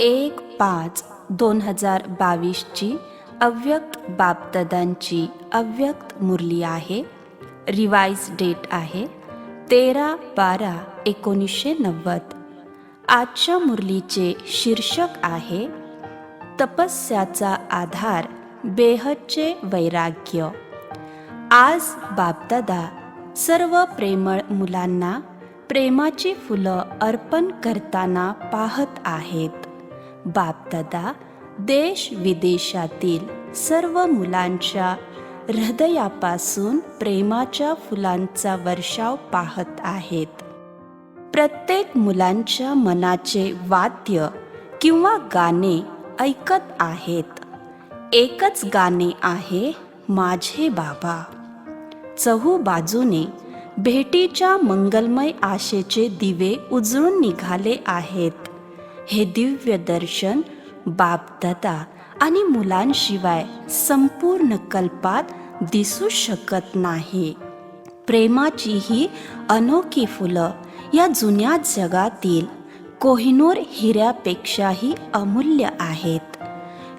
1/5/2022ची अव्यक्त बापदादांची अव्यक्त मुरली आहे. रिवाइज डेट आहे 13/12/1990. आजच्या मुरलीचे शीर्षक आहे तपस्याचा आधार बेहदचे वैराग्य. आज बापदादा सर्व प्रेमळ मुलांना प्रेमाची फुलं अर्पण करताना पाहत आहेत. बापदादा देश विदेशातील सर्व मुलांच्या हृदयापासून प्रेमाच्या फुलांचा वर्षाव पाहत आहेत. प्रत्येक मुलांच्या मनाचे वाद्य किंवा गाणे ऐकत आहेत. एकच गाणे आहे, माझे बाबा. चहू बाजूने भेटीच्या मंगलमय आशेचे दिवे उजळून निघाले आहेत. हे दिव्य दर्शन बापदादा आणि मुलांशिवाय संपूर्ण कल्पात दिसू शकत नाही. प्रेमाची ही अनोखी फुलं या जुन्या जगातील कोहिनूर हिऱ्यापेक्षाही अमूल्य आहेत.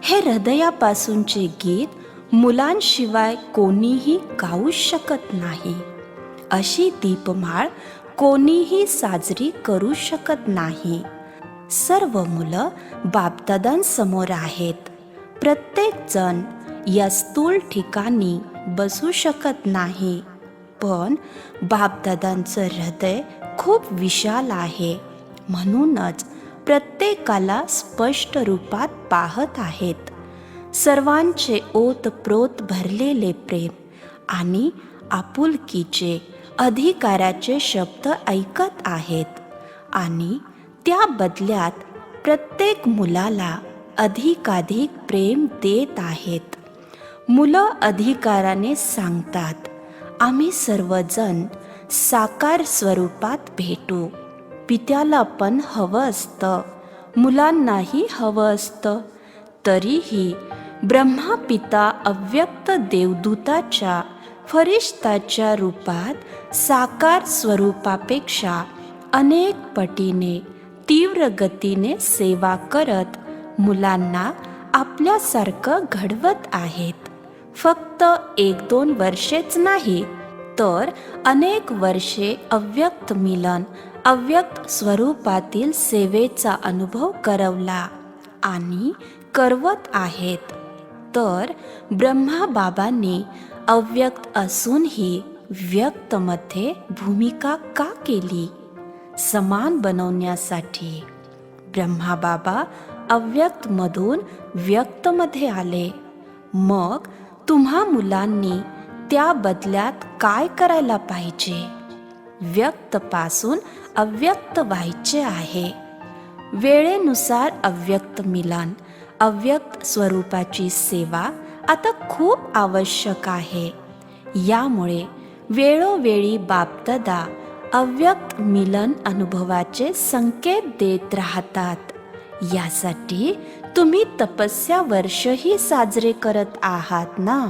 हे हृदयापासूनचे गीत मुलांशिवाय कोणीही गाऊ शकत नाही. अशी दीपमाळ कोणीही साजरी करू शकत नाही. सर्व मुलं बापदादांसमोर आहेत. प्रत्येक जण या स्थूल ठिकाणी बसू शकत नाही, पण बापदादांचं हृदय खूप विशाल आहे, म्हणूनच प्रत्येकाला स्पष्ट रूपात पाहत आहेत. सर्वांचे ओतप्रोत भरलेले प्रेम आणि आपुलकीचे अधिकाराचे शब्द ऐकत आहेत आणि त्या बदल्यात प्रत्येक मुलाला अधिकाधिक प्रेम देत आहेत. मुलं अधिकाराने सांगतात, आम्ही सर्वजण साकार स्वरूपात भेटू. पित्याला पण हवं असतं, मुलांनाही हवं असतं. तरीही ब्रह्मा पिता अव्यक्त देवदूताच्या फरिश्ताच्या रूपात साकार स्वरूपापेक्षा अनेक पटीने तीव्र गतीने सेवा करत मुलांना आपल्यासारखं घडवत आहेत. फक्त 1-2 वर्षेच नाही, तर अनेक वर्षे अव्यक्त मिलन, अव्यक्त स्वरूपातील सेवेचा अनुभव करवला आणि करवत आहेत. तर ब्रह्मा बाबांनी अव्यक्त असूनही व्यक्तमध्ये भूमिका का केली? समान बनवण्यासाठी. ब्रह्मा बाबा अव्यक्तमधून व्यक्तमध्ये आले. मग तुम्हा मुलांनी त्या बदल्यात काय करायला पाहिजे? व्यक्तपासून अव्यक्त व्हायचे आहे. वेळेनुसार अव्यक्त मिलन, अव्यक्त स्वरूपाची सेवा आता खूप आवश्यक आहे. यामुळे वेळोवेळी बापदादा अव्यक्त मिलन अनुभवाचे संकेत देत राहतात. यासाठी तुम्ही तपस्या वर्षही साजरे करत आहात ना.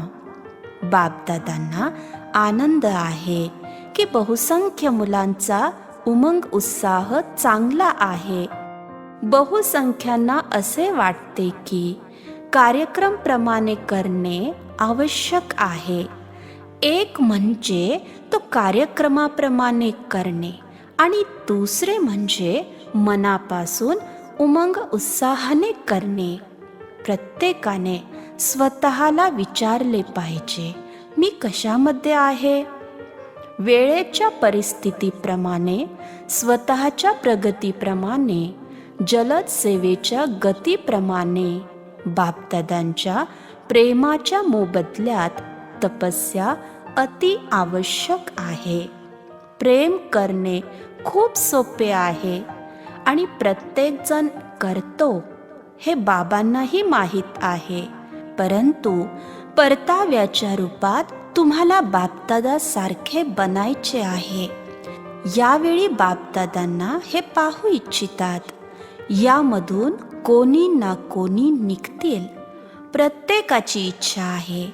बापदादांना आनंद आहे की बहुसंख्य मुलांचा उमंग उत्साह चांगला आहे. बहुसंख्यांना असे वाटते की कार्यक्रमप्रमाणे करणे आवश्यक आहे. एक म्हणजे तो कार्यक्रमाप्रमाणे करणे आणि दुसरे म्हणजे मनापासून उमंग उत्साहाने करणे. प्रत्येकाने स्वतःला विचारले पाहिजे, मी कशामध्ये आहे? वेळेच्या परिस्थितीप्रमाणे, स्वतःच्या प्रगतीप्रमाणे, जलद सेवेच्या गतीप्रमाणे, बापदादांच्या प्रेमाच्या मोबदल्यात तपस्या अति आवश्यक आहे. प्रेम करणे खूप सोपे आहे आणि प्रत्येकजण करतो हे बाबांनाही माहीत आहे. परंतु परताव्याच्या रूपात तुम्हाला बापदादा सारखे बनायचे आहे. यावेळी बापदादांना हे पाहू इच्छितात. यामधून कोणी ना कोणी निघतील. प्रत्येकाची इच्छा आहे,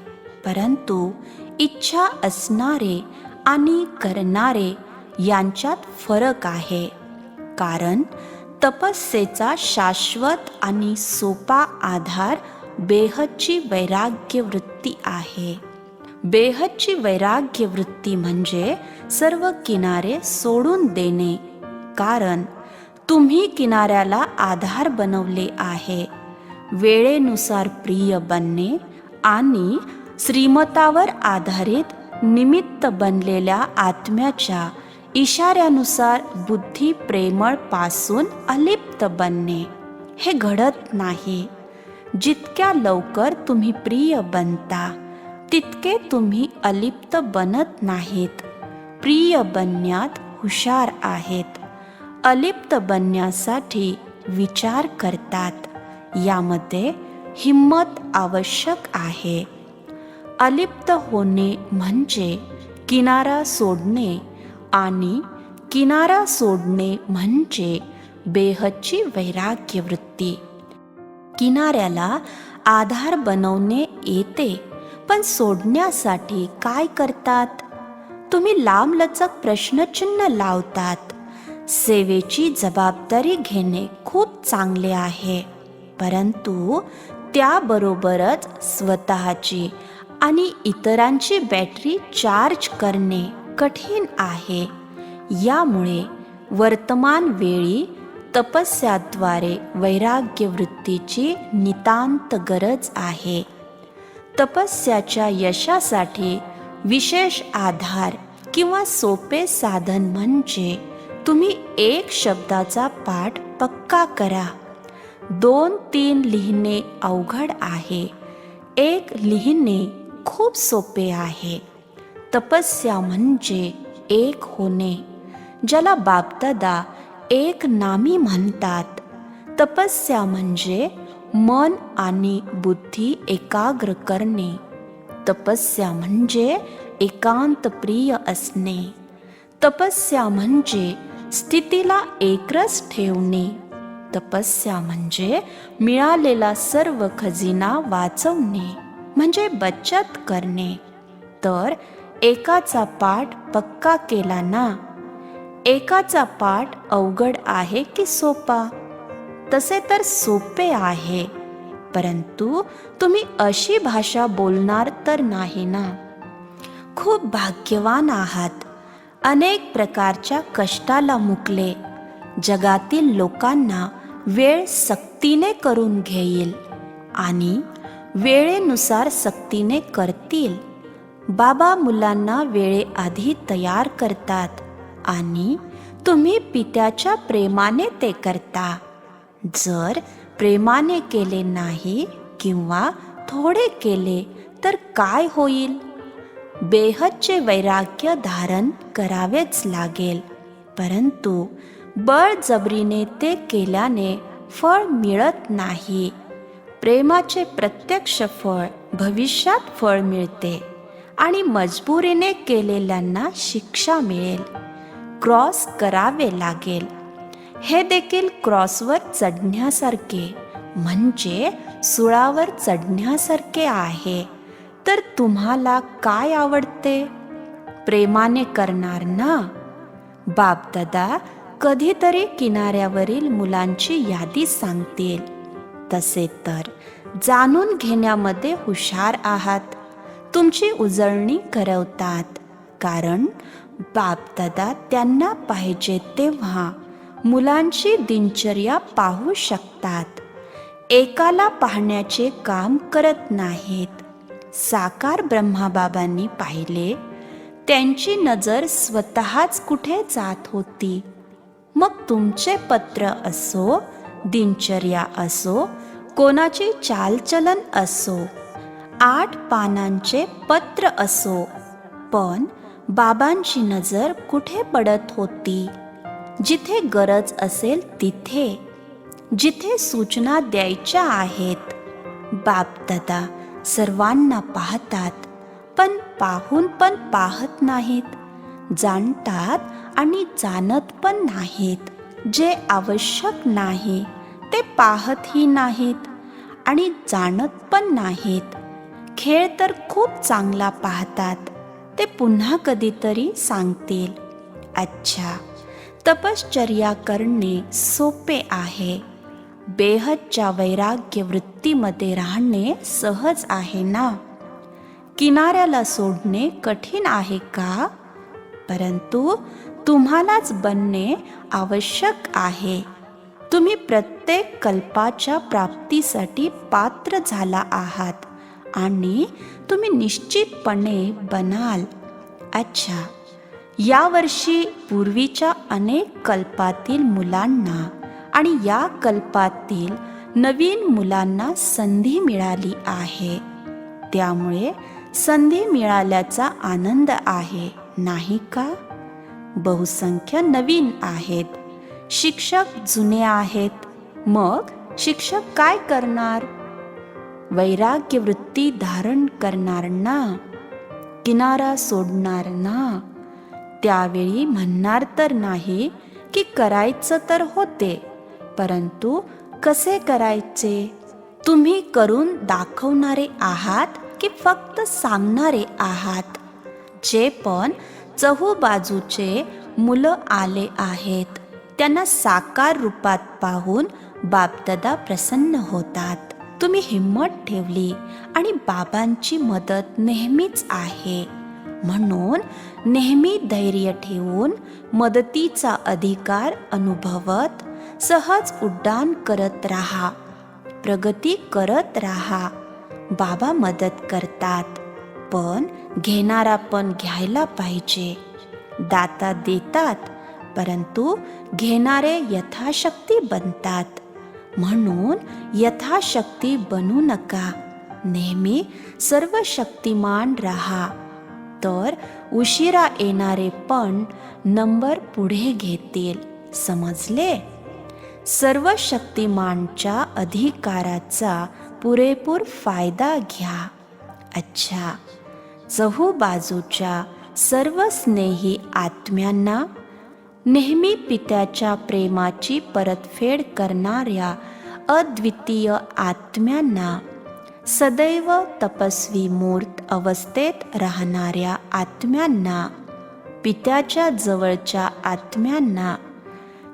परंतु इच्छा असणारे आणि करणारे यांच्यात फरक आहे. कारण तपस्येचा शाश्वत आणि सोपा आधार बेहदची वैराग्य वृत्ती आहे. बेहदची वैराग्य वृत्ती म्हणजे सर्व किनारे सोडून देणे, कारण तुम्ही किनाऱ्याला आधार बनवले आहे. वेळेनुसार प्रिय बनणे आणि श्रीमतावर आधारित निमित्त बनलेल्या आत्म्याच्या इशाऱ्यानुसार बुद्धी प्रेमळ पासून अलिप्त बनणे हे घडत नाही. जितक्या लवकर तुम्ही प्रिय बनता तितके तुम्ही अलिप्त बनत नाहीत. प्रिय बनण्यात हुशार आहेत, अलिप्त बनण्यासाठी विचार करतात. यामध्ये हिम्मत आवश्यक आहे. अलिप्त होणे म्हणजे किनारा सोडणे आणि किनारा सोडणे म्हणजे बेहदची वैराग्य वृत्ती. किनाऱ्याला आधार बनवणे येते, पण सोडण्यासाठी काय करतात? तुम्ही लांबलचक प्रश्नचिन्ह लावतात. सेवेची जबाबदारी घेणे खूप चांगले आहे, परंतु त्याबरोबरच स्वतःची आणि इतरांची बॅटरी चार्ज करणे कठीण आहे. यामुळे वर्तमान वेळी तपस्याद्वारे वैराग्य वृत्तीची नितांत गरज आहे. तपस्याच्या यशासाठी विशेष आधार किंवा सोपे साधन म्हणजे तुम्ही एक शब्दाचा पाठ पक्का करा. 2-3 लिहिणे अवघड आहे, एक लिहिणे खूप सोपे आहे. तपस्या म्हणजे एक होणे, ज्याला बापदादा एक नामी म्हणतात. तपस्या म्हणजे मन आणि बुद्धी एकाग्र करणे. तपस्या म्हणजे एकांत प्रिय असणे. तपस्या म्हणजे स्थितीला एकरस ठेवणे. तपस्या म्हणजे मिळालेला सर्व खजिना वाचवणे, म्हणजे बचत करणे. तर एकाचा पाठ पक्का केला ना. एकाचा पाठ अवघड आहे की सोपा? तसे तर सोपे आहे, परंतु तुम्ही अशी भाषा बोलणार तर नाही ना. खूप भाग्यवान आहात. अनेक प्रकारच्या कष्टाला मुकले. जगातील लोकांना वेळ सक्तीने करून घेईल आणि वेळेनुसार सक्तीने करतील. बाबा मुलांना वेळेआधी तयार करतात आणि तुम्ही पित्याच्या प्रेमाने ते करता. जर प्रेमाने केले नाही किंवा थोडे केले तर काय होईल? बेहदचे वैराग्य धारण करावेच लागेल, परंतु बळजबरीने ते केल्याने फळ मिळत नाही. प्रेमाचे प्रत्यक्ष फळ भविष्यात फळ मिळते आणि मजबुरीने केलेल्यांना शिक्षा मिळेल. क्रॉस करावे लागेल. हे देखील क्रॉसवर चढण्यासारखे म्हणजे सुळावर चढण्यासारखे आहे. तर तुम्हाला काय आवडते? प्रेमाने करणार ना. बापदादा कधीतरी किनाऱ्यावरील मुलांची यादी सांगतील. तसे तर जाणून घेण्यामध्ये हुशार आहात. तुमची उजळणी करवतात, कारण बापदादा त्यांना पाहिजे तेव्हा मुलांची दिनचर्या पाहू शकतात. एकाला पाहण्याचे काम करत नाहीत. साकार ब्रह्माबाबांनी पाहिले. त्यांची नजर स्वतःच कुठे जात होती. मग तुमचे पत्र असो, दिनचर्या असो, कोणाची चालचलन असो, 8 पानांचे पत्र असो, पण बाबांची नजर कुठे पडत होती? जिथे गरज असेल तिथे, जिथे सूचना द्यायच्या आहेत. बापदादा सर्वांना पाहतात, पण पाहून पण पाहत नाहीत. जाणतात आणि जाणत पण नाहीत. जे आवश्यक नाही ते पाहतही नाहीत आणि जाणत पण नाहीत. खेळ तर खूप चांगला पाहतात. ते पुन्हा कधीतरी सांगतील. अच्छा, तपश्चर्या करणे सोपे आहे. बेहदच्या वैराग्य वृत्तीमध्ये राहणे सहज आहे ना. किनाऱ्याला सोडणे कठीण आहे का? परंतु तुम्हालाच बनणे आवश्यक आहे. तुम्ही प्रत्येक कल्पाच्या प्राप्तीसाठी पात्र झाला आहात आणि तुम्ही निश्चितपणे बनाल. अच्छा, यावर्षी पूर्वीच्या अनेक कल्पातील मुलांना आणि या कल्पातील नवीन मुलांना संधी मिळाली आहे. त्यामुळे संधी मिळाल्याचा आनंद आहे, नाही का? बहुसंख्य नवीन आहेत. शिक्षक जुने आहेत. मग शिक्षक काय करणार? वैराग्य वृत्ती धारण करणार ना, किनारा सोडणार ना. त्यावेळी म्हणणार तर नाही की करायचं तर होते, परंतु कसे करायचे? तुम्ही करून दाखवणारे आहात की फक्त सांगणारे आहात? जे पण चहूबाजूचे मुलं आले आहेत त्यांना साकार रूपात पाहून बापदादा प्रसन्न होतात. तुम्ही हिम्मत ठेवली आणि बाबांची मदत नेहमीच आहे. म्हणून नेहमी धैर्य ठेवून मदतीचा अधिकार अनुभवत सहज उड्डाण करत राहा, प्रगती करत राहा. बाबा मदत करतात, पण घेणारा पण घ्यायला पाहिजे. दाता देतात, परंतु घेणारे यथाशक्ती बनतात. म्हणून यथाशक्ती बनू नका. नेहमी सर्वशक्तिमान राहा, तर उशिरा येणारे पण नंबर पुढे घेतील. समजले? सर्वशक्तिमानच्या अधिकाराचा पुरेपूर फायदा घ्या. अच्छा, चहूबाजूच्या सर्व स्नेही आत्म्यांना, नेहमी पित्याच्या प्रेमाची परतफेड करणाऱ्या अद्वितीय आत्म्यांना, सदैव तपस्वी मूर्त अवस्थेत राहणाऱ्या आत्म्यांना, पित्याच्या जवळच्या आत्म्यांना,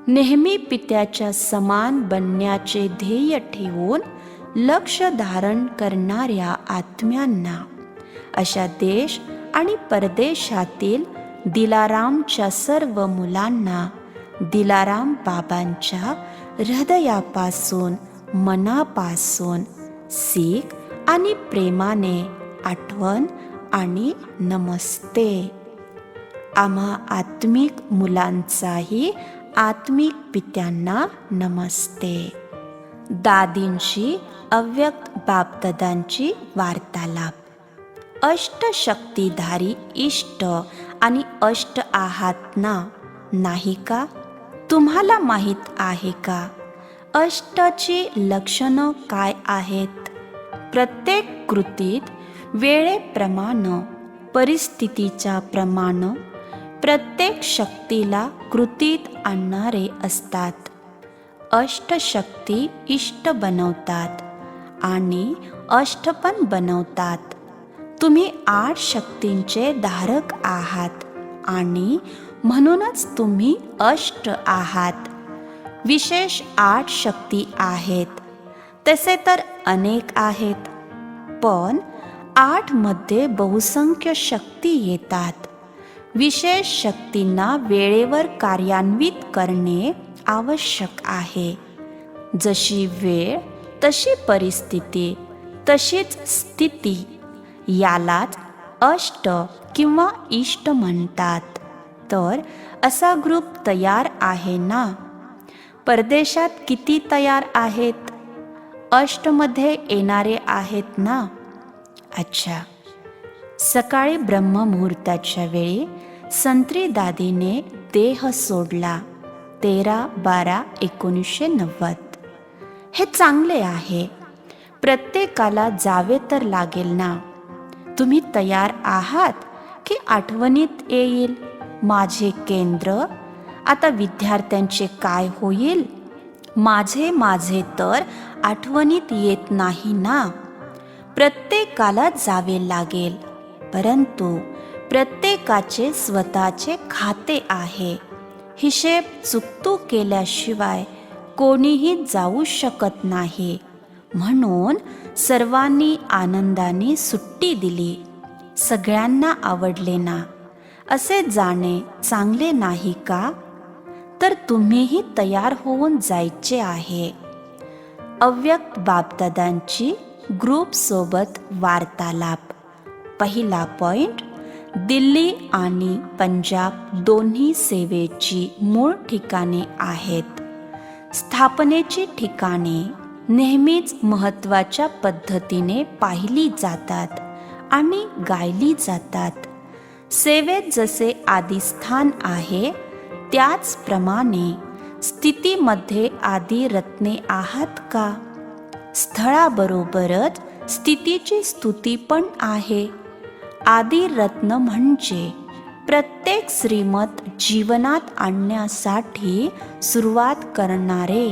नेहमी पित्याच्या समान बनण्याचे ध्येय ठेवून लक्ष धारण करणाऱ्या आत्म्यांना, अशा देश आणि परदेशातील दिलारामच्या सर्व मुलांना दिलाराम बाबांच्या हृदयापासून, मनापासून सीख आणि प्रेमाने आठवण आणि नमस्ते. आम्हा आत्मिक मुलांचाही आत्मिक पित्यांना नमस्ते. दादींशी अव्यक्त बापदादांची वार्तालाप. अष्टशक्तिधारी इष्ट आणि अष्ट आहात ना, नाही का? तुम्हाला माहीत आहे का अष्टची लक्षणं काय आहेत? प्रत्येक कृतीत वेळेप्रमाणे, परिस्थितीच्या प्रमाणे प्रत्येक शक्तीला कृतीत आणणारे असतात. अष्टशक्ती इष्ट बनवतात आणि अष्ट पण बनवतात. तुम्ही 8 शक्तींचे धारक आहात आणि म्हणूनच तुम्ही अष्ट आहात. विशेष 8 शक्ती आहेत. तसे तर अनेक आहेत, पण 8 मध्ये बहुसंख्य शक्ती येतात. विशेष शक्तींना वेळेवर कार्यान्वित करणे आवश्यक आहे. जशी वेळ तशी परिस्थिती, तशीच स्थिती. यालाच अष्ट किंवा इष्ट म्हणतात. तर असा ग्रुप तयार आहे ना. परदेशात किती तयार आहेत? अष्टमध्ये येणारे आहेत ना. अच्छा, सकाळी ब्रह्ममुहूर्ताच्या वेळी संत्री दादीने देह सोडला 13/12/1990. हे चांगले आहे. प्रत्येकाला जावे तर लागेल ना. तुम्ही तयार आहात की आठवणीत येईल माझे केंद्र? आता विद्यार्थ्यांचे काय होईल? माझे तर आठवणीत येत नाही ना. प्रत्येकाला जावे लागेल, परंतु प्रत्येकाचे स्वतःचे खाते आहे. हिशेब चुकतू केल्याशिवाय कोणीही जाऊ शकत नाही. म्हणून सर्वांनी आनंदाने सुट्टी दिली. सगळ्यांना आवडले ना, असे जाणे चांगले नाही का? तर तुम्हीही तयार होऊन जायचे आहे. अव्यक्त बापदादांची ग्रुपसोबत वार्तालाप. पहिला पॉइंट, दिल्ली आणि पंजाब दोन्ही सेवेची मूळ ठिकाणे आहेत. स्थापनेची ठिकाणे नेहमीच महत्त्वाच्या पद्धतीने पाहिली जातात आणि गायली जातात. सेवेत जसे आदिस्थान आहे त्याचप्रमाणे स्थितीमध्ये आदी रत्ने आहात का? स्थळाबरोबरच स्थितीची स्तुती पण आहे. आदी रत्न म्हणजे प्रत्येक श्रीमत जीवनात आणण्यासाठी सुरुवात करणारे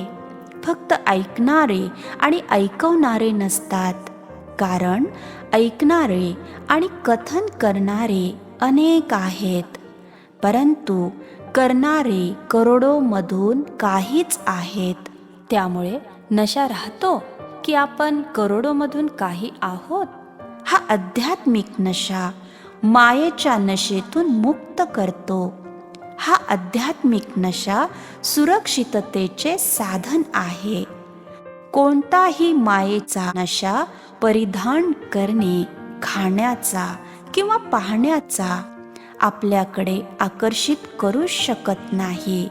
फक्त ऐकणारे आणि ऐकवणारे नसतात. कारण ऐकणारे आणि कथन करणारे अनेक आहेत, परंतु करणारे करोडोमधून काहीच आहेत. त्यामुळे नशा राहतो की आपण करोडोमधून काही आहोत. हा आध्यात्मिक नशा मायेच्या नशेतून मुक्त करतो. हा आध्यात्मिक नशा सुरक्षिततेचे साधन आहे. कोणताही मायेचा नशा परिधान करणे, खाण्याचा किंवा पाहण्याचा आपल्याकडे आकर्षित करू शकत नाही.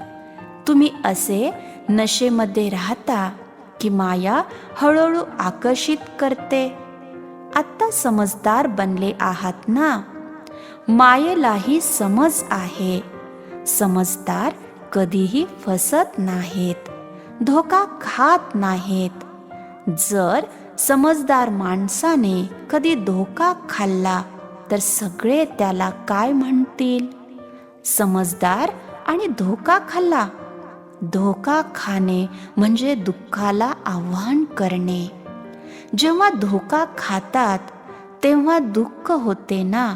तुम्ही असे नशेमध्ये राहता की माया हळूहळू आकर्षित करते. आत्ता समजदार बनले आहात ना? मायेलाही समज आहे. समजदार कधीही फसत नाहीत, धोका खात नाहीत. जर समजदार माणसाने कधी धोका खाल्ला तर सगळे त्याला काय म्हणतील? समजदार आणि धोका खाल्ला. धोका खाणे म्हणजे दुःखाला आव्हान करणे. जेव्हा धोका खातात तेव्हा दुःख होते ना,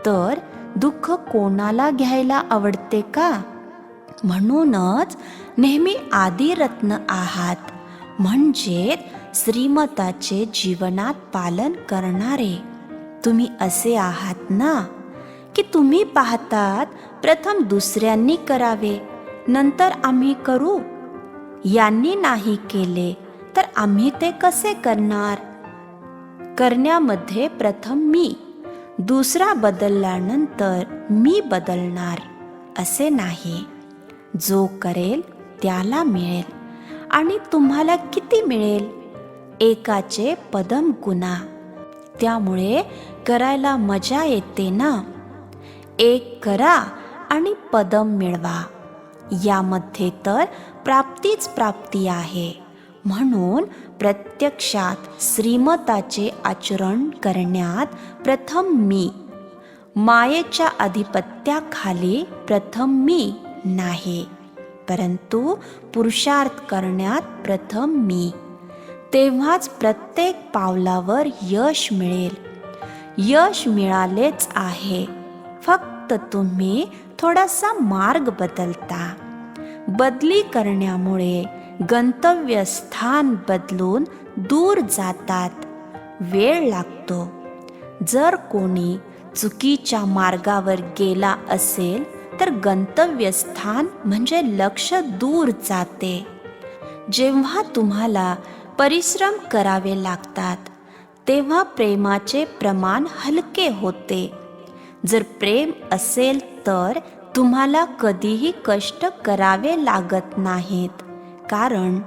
तर दुःख कोणाला घ्यायला आवडते का? म्हणूनच नेहमी आदिरत्न आहात, म्हणजे श्रीमताचे जीवनात पालन करणारे. तुम्ही असे आहात ना की तुम्ही पाहतात प्रथम दुसऱ्यांनी करावे, नंतर आम्ही करू. यांनी नाही केले तर आम्ही ते कसे करणार? करण्यामध्ये प्रथम मी, दुसरा बदलल्यानंतर मी बदलणार असे नाही. जो करेल त्याला मिळेल. आणि तुम्हाला किती मिळेल? एकाचे पदम गुणा. त्यामुळे करायला मजा येते ना. एक करा आणि पदम मिळवा. यामध्ये तर प्राप्तीच प्राप्ती आहे. म्हणून प्रत्यक्षात श्रीमताचे आचरण करण्यात प्रथम मी, मायेच्या अधिपत्याखाली प्रथम मी नाही, परंतु पुरुषार्थ करण्यात प्रथम मी. तेव्हाच प्रत्येक पावलावर यश मिळेल. यश मिळालेच आहे, फक्त तुम्ही थोडासा मार्ग बदलता. बदली करण्यामुळे गंतव्यस्थान बदलून दूर जातात. वेळ लागतो. जर कोणी चुकीच्या मार्गावर गेला असेल तर गंतव्यस्थान म्हणजे लक्ष दूर जाते. जेव्हा तुम्हाला परिश्रम करावे लागतात तेव्हा प्रेमाचे प्रमाण हलके होते. जर प्रेम असेल तर तुम्हाला कधीही कष्ट करावे लागत नाहीत, कारण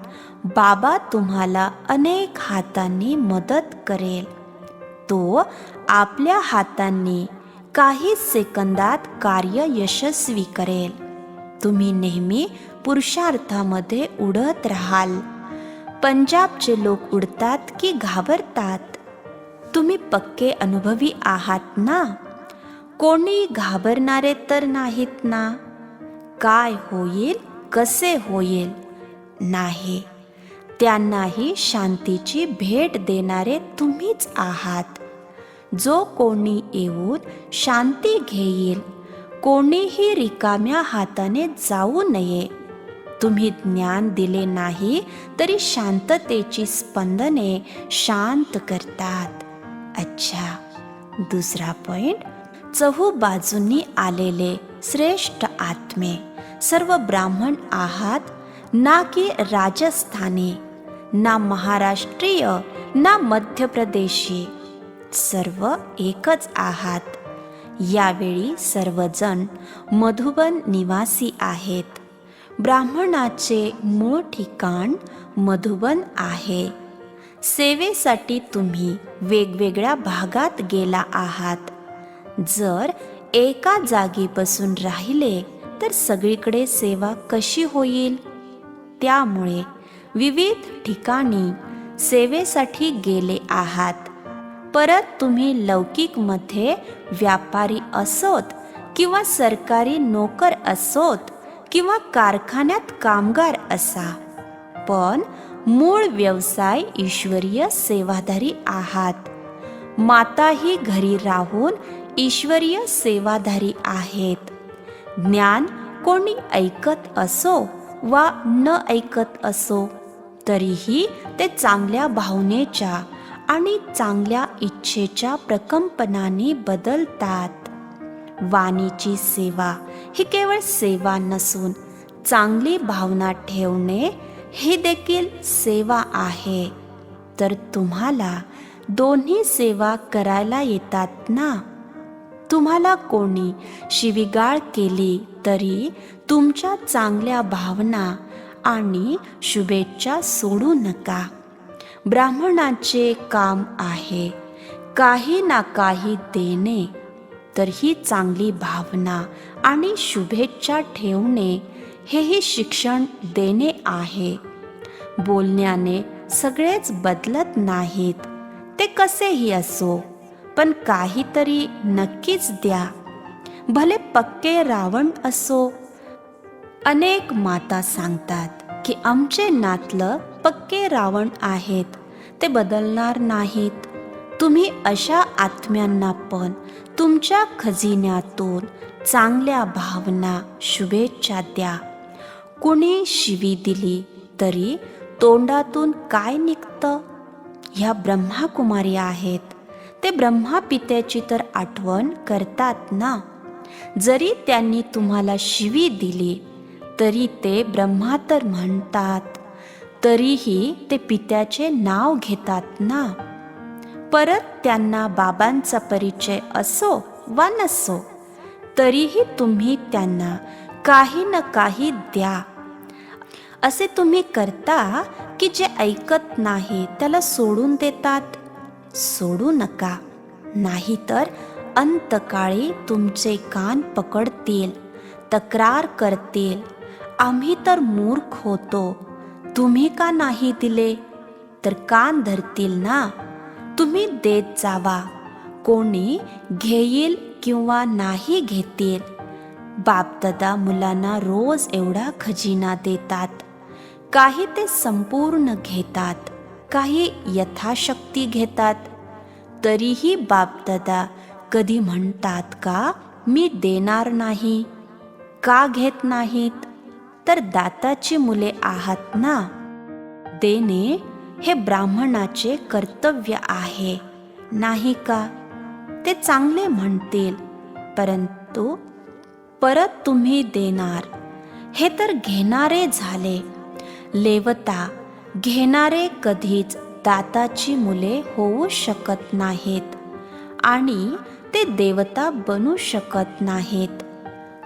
बाबा तुम्हाला अनेक हातांनी मदत करेल. तो आपल्या हातांनी काही सेकंदात कार्य यशस्वी करेल. तुम्ही नेहमी पुरुषार्थामध्ये उडत राहाल. पंजाबचे लोक उडतात की घाबरतात? तुम्ही पक्के अनुभवी आहात ना. कोणी घाबरणारे तर नाहीत ना. काय होईल, कसे होईल नाही, त्यांनाही शांतीची भेट देणारे तुम्हीच आहात. जो कोणी येऊन शांती घेईल, कोणीही रिकाम्या हाताने जाऊ नये. तुम्ही ज्ञान दिले नाही तरी शांततेची स्पंदने शांत करतात. अच्छा, दुसरा पॉइंट, चहूबाजूंनी आलेले श्रेष्ठ आत्मे सर्व ब्राह्मण आहात, ना की राजस्थानी, ना महाराष्ट्रीय, ना मध्य प्रदेशी. सर्व एकच आहात. यावेळी सर्वजण मधुबन निवासी आहेत. ब्राह्मणाचे मूळ ठिकाण मधुबन आहे. सेवेसाठी तुम्ही वेगवेगळ्या भागात गेला आहात. जर एका जागी बसून राहिले तर सगळीकडे सेवा कशी होईल? त्यामुळे विविध ठिकाणी सेवेसाठी गेले आहात. परत तुम्ही लौकिकमध्ये व्यापारी असोत किंवा सरकारी नोकर असोत किंवा कारखान्यात कामगार असा, पण मूळ व्यवसाय ईश्वरीय सेवाधारी आहात. माताही घरी राहून ईश्वरीय सेवाधारी आहेत. ज्ञान कोणी ऐकत असो वा न ऐकत असो, तरीही ते चांगल्या भावनेच्या आणि चांगल्या इच्छेच्या प्रकंपनाने बदलतात. वाणीची सेवा ही केवळ सेवा नसून चांगली भावना ठेवणे ही देखील सेवा आहे. तर तुम्हाला दोन्ही सेवा करायला येतात ना? तुम्हाला कोणी शिवीगाळ केली तरी तुमच्या चांगल्या भावना आणि शुभेच्छा सोडू नका. ब्राह्मणाचे काम आहे काही ना काही देणे, तर ही चांगली भावना आणि शुभेच्छा ठेवणे हेही शिक्षण देणे आहे. बोलण्याने सगळेच बदलत नाहीत, ते कसेही असो, पण काहीतरी नक्कीच द्या. भले पक्के रावण असो. अनेक माता सांगतात की आमचे नातलं पक्के रावण आहेत, ते बदलणार नाहीत. तुम्ही अशा आत्म्यांना पण तुमच्या खजिन्यातून चांगल्या भावना शुभेच्छा द्या. कुणी शिवी दिली तरी तोंडातून काय निघतं? ह्या ब्रह्माकुमारी आहेत. ते ब्रह्मापित्याची तर आठवण करतात ना. जरी त्यांनी तुम्हाला शिवी दिली तरी ते ब्रह्मा तर म्हणतात, तरीही ते पित्याचे नाव घेतात ना. परत त्यांना बाबांचा परिचय असो वा नसो, तरीही तुम्ही त्यांना काही ना काही द्या. असे तुम्ही करता की जे ऐकत नाही त्याला सोडून देतात? सोडू नका, नाहीतर अंतकाळी तुमचे कान पकडतील, तक्रार करतील, आम्ही तर मूर्ख होतो, तुम्ही का नाही दिले? तर कान धरतील ना. तुम्ही देत जावा, कोणी घेईल किंवा नाही घेतील. बापदादा मुलांना रोज एवढा खजिना देतात. काही ते संपूर्ण घेतात, काही यथाशक्ती घेतात. तरीही बापदादा कधी म्हणतात का मी देणार नाही? का घेत नाहीत? तर दाताची मुले आहात ना. देणे हे ब्राह्मणाचे कर्तव्य आहे, नाही का? ते चांगले म्हणतील, परंतु परत तुम्ही देणार, हे तर घेणारे झाले. लेवता घेणारे कधीच दाताची मुले होऊ शकत नाहीत आणि ते देवता बनू शकत नाहीत.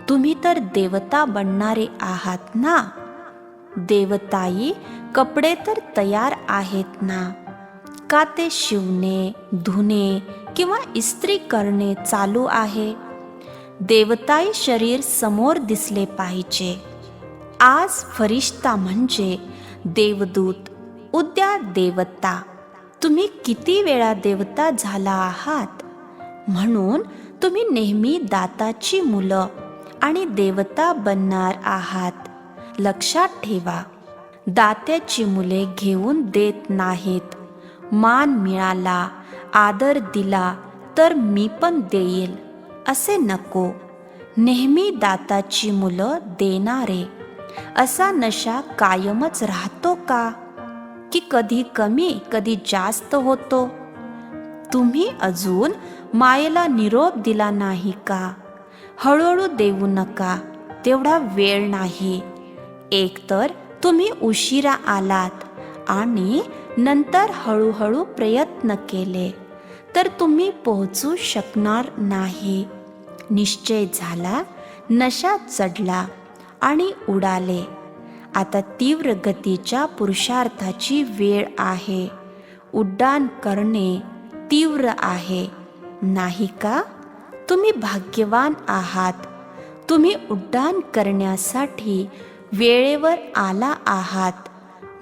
तुम्ही तर देवता बनणारे आहात ना. देवताई कपडे तर तयार आहेत ना. का ते शिवणे, धुणे किंवा इस्त्री करणे चालू आहे? देवताई शरीर समोर दिसले पाहिजे. आज फरिश्ता म्हणजे देवदूत, उद्या देवता. तुम्ही किती वेळा देवता झाला आहात? म्हणून तुम्ही नेहमी दाताची मुलं आणि देवता बनणार आहात. लक्षात ठेवा, दात्याची मुले घेऊन देत नाहीत. मान मिळाला, आदर दिला तर मी पण देईल असे नको. नेहमी दाताची मुलं देणारे असा नशा कायमच राहतो का, की कधी कमी कधी जास्त होतो? तुम्ही अजून मायेला निरोप दिला नाही का? हळूहळू देऊ नका, तेवढा वेळ नाही. एकतर तुम्ही उशिरा आलात आणि नंतर हळूहळू प्रयत्न केले तर तुम्ही पोहोचू शकणार नाही. निश्चय झाला, नशा चढला आणि उडाले. आता तीव्र गतीच्या पुरुषार्थाची वेळ आहे. उड्डाण करणे तीव्र आहे, नाही का? तुम्ही भाग्यवान आहात. तुम्ही उड्डाण करण्यासाठी वेळेवर आला आहात.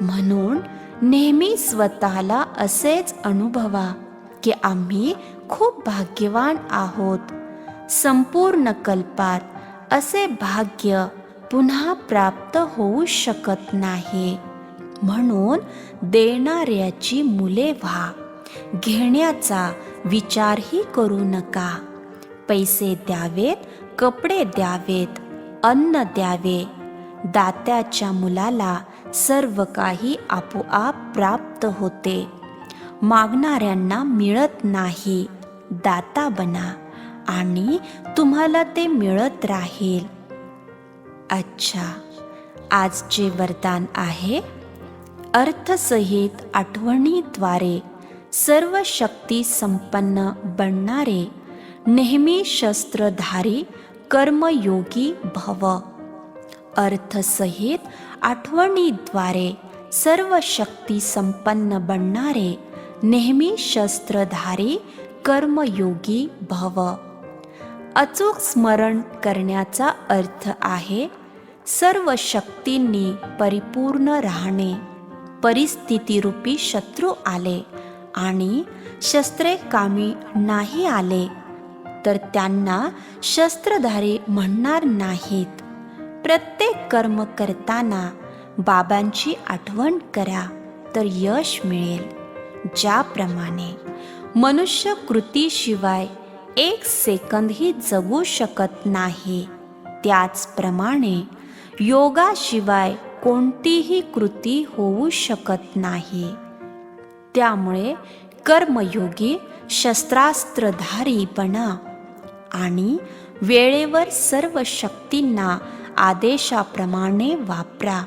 म्हणून नेहमी स्वतःला असेच अनुभवा की आम्ही खूप भाग्यवान आहोत. संपूर्ण कल्पात असे भाग्य पुन्हा प्राप्त होऊ शकत नाही. म्हणून देणाऱ्याची मुले व्हा. घेण्याचा विचारही करू नका. पैसे द्यावेत, कपडे द्यावेत, अन्न द्यावे. दात्याच्या मुलाला सर्व काही आपोआप प्राप्त होते. मागणाऱ्यांना मिळत नाही. दाता बना आणि तुम्हाला ते मिळत राहील. अच्छा, आजचे वरदान आहे, अर्थसहित आठवणीद्वारे सर्व शक्ती संपन्न बनणारे नेहमी शस्त्रधारी कर्मयोगी भव. अर्थसहित आठवणीद्वारे सर्व शक्ती संपन्न बनणारे नेहमी शस्त्रधारी कर्मयोगी भव. अचूक स्मरण करण्याचा अर्थ आहे सर्व शक्तींनी परिपूर्ण राहणे. परिस्थितीरूपी शत्रू आले आणि शस्त्रे कामी नाही आले तर त्यांना शस्त्रधारी म्हणणार नाहीत. प्रत्येक कर्म करताना बाबांची आठवण करा तर यश मिळेल. ज्याप्रमाणे मनुष्य कृतीशिवाय एक सेकंदही जगू शकत नाही, त्याचप्रमाणे योगाशिवाय कोणतीही कृती होऊ शकत नाही. त्यामुळे कर्मयोगी शस्त्रास्त्रधारी बना आणि वेळेवर सर्व शक्तींना आदेशाप्रमाणे वापरा,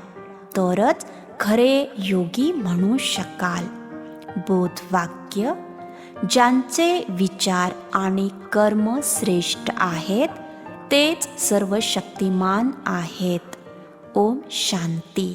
तरच खरे योगी म्हणू शकाल. बोधवाक्य: ज्यांचे विचार आणि कर्म श्रेष्ठ आहेत तेच सर्व शक्तिमान आहेत. ओम शांती.